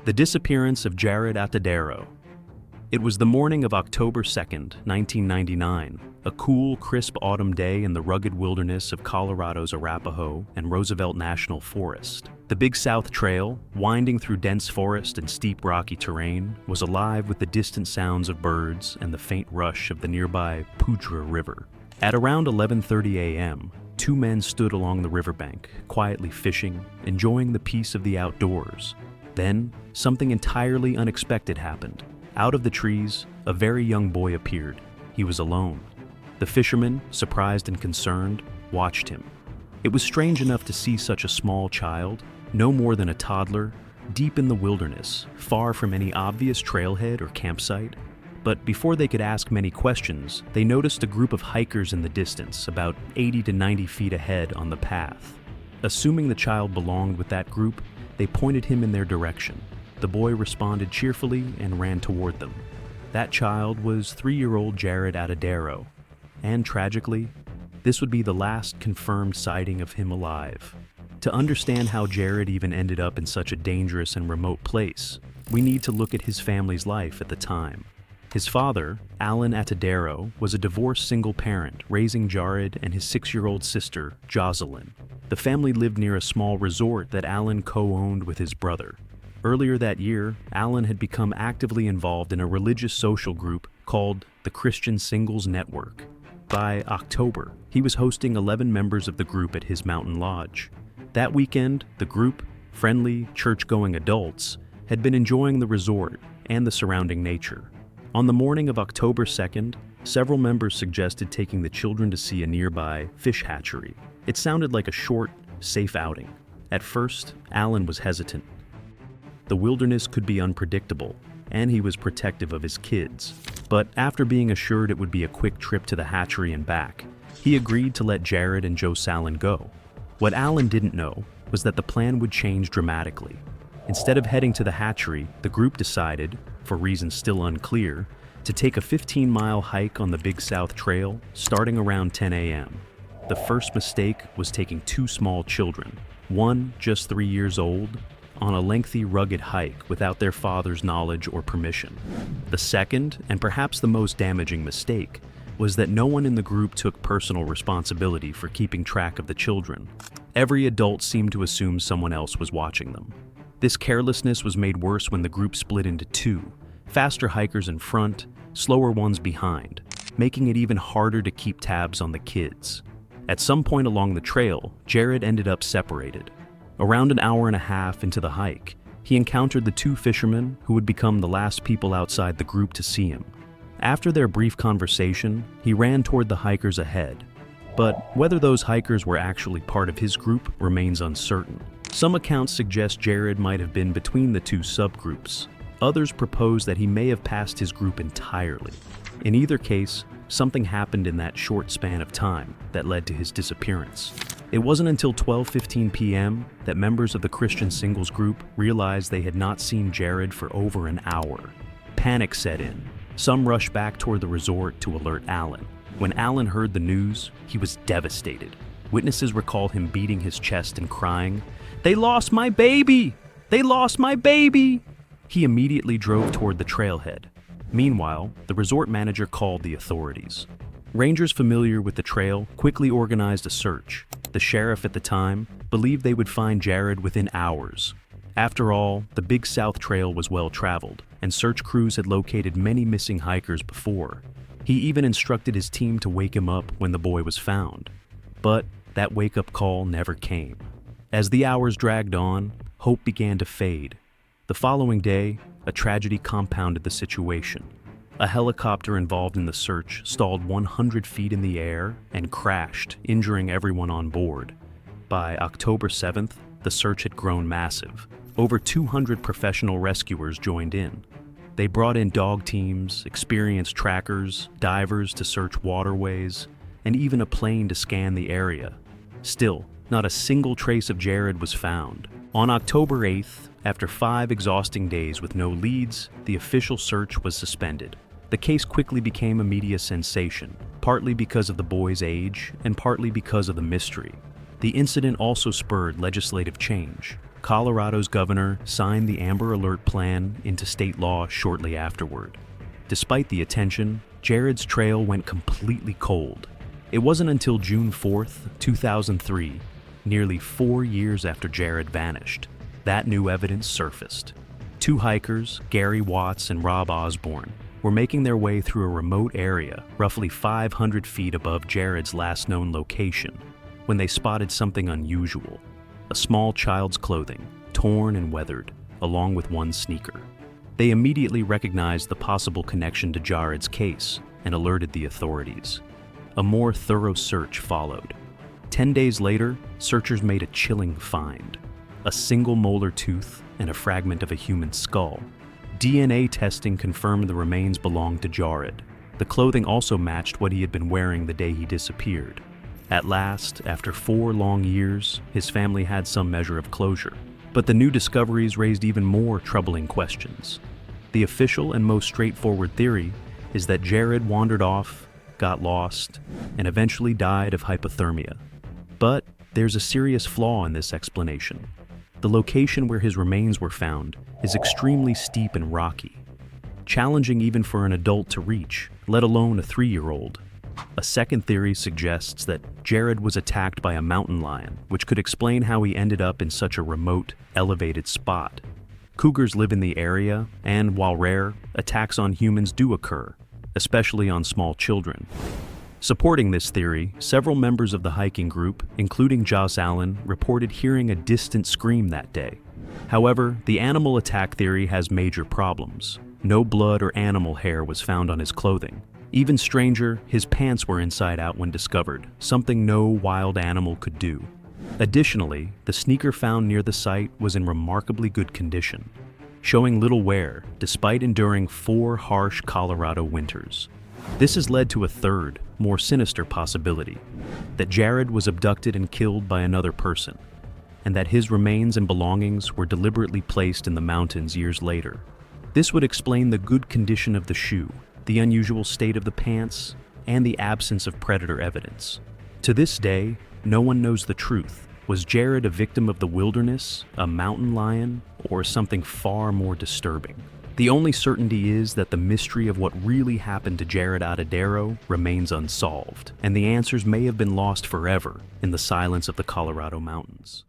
The Disappearance of Jaryd Atadero. It was the morning of October 2nd, 1999, a cool, crisp autumn day in the rugged wilderness of Colorado's Arapahoe and Roosevelt National Forest. The Big South Trail, winding through dense forest and steep rocky terrain, was alive with the distant sounds of birds and the faint rush of the nearby Poudre River. At around 11:30 a.m., two men stood along the riverbank, quietly fishing, enjoying the peace of the outdoors. Then, something entirely unexpected happened. Out of the trees, a very young boy appeared. He was alone. The fishermen, surprised and concerned, watched him. It was strange enough to see such a small child, no more than a toddler, deep in the wilderness, far from any obvious trailhead or campsite. But before they could ask many questions, they noticed a group of hikers in the distance, about 80 to 90 feet ahead on the path. Assuming the child belonged with that group, they pointed him in their direction. The boy responded cheerfully and ran toward them. That child was 3-year-old Jaryd Atadero, and tragically, this would be the last confirmed sighting of him alive. To understand how Jaryd even ended up in such a dangerous and remote place, we need to look at his family's life at the time. His father, Alan Atadero, was a divorced single parent raising Jaryd and his 6-year-old sister, Jocelyn. The family lived near a small resort that Alan co-owned with his brother. Earlier that year, Alan had become actively involved in a religious social group called the Christian Singles Network. By October, he was hosting 11 members of the group at his mountain lodge. That weekend, the group, friendly, church-going adults, had been enjoying the resort and the surrounding nature. On the morning of October 2nd, several members suggested taking the children to see a nearby fish hatchery. It sounded like a short, safe outing. At first, Alan was hesitant. The wilderness could be unpredictable, and he was protective of his kids. But after being assured it would be a quick trip to the hatchery and back, he agreed to let Jaryd and Jocelyn go. What Alan didn't know was that the plan would change dramatically. Instead of heading to the hatchery, the group decided, for reasons still unclear, to take a 15-mile hike on the Big South Trail starting around 10 a.m. The first mistake was taking two small children, one just 3 years old, on a lengthy, rugged hike without their father's knowledge or permission. The second, and perhaps the most damaging mistake, was that no one in the group took personal responsibility for keeping track of the children. Every adult seemed to assume someone else was watching them. This carelessness was made worse when the group split into two, faster hikers in front, slower ones behind, making it even harder to keep tabs on the kids. At some point along the trail, Jaryd ended up separated. Around an hour and a half into the hike, he encountered the two fishermen who would become the last people outside the group to see him. After their brief conversation, he ran toward the hikers ahead. But whether those hikers were actually part of his group remains uncertain. Some accounts suggest Jaryd might have been between the two subgroups. Others propose that he may have passed his group entirely. In either case, something happened in that short span of time that led to his disappearance. It wasn't until 12:15 p.m. that members of the Christian Singles group realized they had not seen Jaryd for over an hour. Panic set in. Some rushed back toward the resort to alert Alan. When Alan heard the news, he was devastated. Witnesses recalled him beating his chest and crying, "They lost my baby! They lost my baby!" He immediately drove toward the trailhead. Meanwhile, the resort manager called the authorities. Rangers familiar with the trail quickly organized a search. The sheriff at the time believed they would find Jaryd within hours. After all, the Big South Trail was well traveled, and search crews had located many missing hikers before. He even instructed his team to wake him up when the boy was found. But that wake-up call never came. As the hours dragged on, hope began to fade. The following day, a tragedy compounded the situation. A helicopter involved in the search stalled 100 feet in the air and crashed, injuring everyone on board. By October 7th, the search had grown massive. Over 200 professional rescuers joined in. They brought in dog teams, experienced trackers, divers to search waterways, and even a plane to scan the area. Still, not a single trace of Jaryd was found. On October 8th, after 5 exhausting days with no leads, the official search was suspended. The case quickly became a media sensation, partly because of the boy's age and partly because of the mystery. The incident also spurred legislative change. Colorado's governor signed the Amber Alert plan into state law shortly afterward. Despite the attention, Jaryd's trail went completely cold. It wasn't until June 4th, 2003, nearly 4 years after Jaryd vanished, that new evidence surfaced. Two hikers, Gary Watts and Rob Osborne, were making their way through a remote area roughly 500 feet above Jaryd's last known location when they spotted something unusual: a small child's clothing, torn and weathered, along with one sneaker. They immediately recognized the possible connection to Jaryd's case and alerted the authorities. A more thorough search followed. 10 days later, searchers made a chilling find: a single molar tooth and a fragment of a human skull. DNA testing confirmed the remains belonged to Jaryd. The clothing also matched what he had been wearing the day he disappeared. At last, after 4 long years, his family had some measure of closure. But the new discoveries raised even more troubling questions. The official and most straightforward theory is that Jaryd wandered off, got lost, and eventually died of hypothermia. But there's a serious flaw in this explanation. The location where his remains were found is extremely steep and rocky, challenging even for an adult to reach, let alone a 3-year-old. A second theory suggests that Jaryd was attacked by a mountain lion, which could explain how he ended up in such a remote, elevated spot. Cougars live in the area, and while rare, attacks on humans do occur, especially on small children. Supporting this theory, several members of the hiking group, including Joss Allen, reported hearing a distant scream that day. However, the animal attack theory has major problems. No blood or animal hair was found on his clothing. Even stranger, his pants were inside out when discovered, something no wild animal could do. Additionally, the sneaker found near the site was in remarkably good condition, showing little wear despite enduring 4 harsh Colorado winters. This has led to a third, more sinister possibility: that Jaryd was abducted and killed by another person, and that his remains and belongings were deliberately placed in the mountains years later. This would explain the good condition of the shoe, the unusual state of the pants, and the absence of predator evidence. To this day, no one knows the truth. Was Jaryd a victim of the wilderness, a mountain lion, or something far more disturbing? The only certainty is that the mystery of what really happened to Jaryd Atadero remains unsolved, and the answers may have been lost forever in the silence of the Colorado mountains.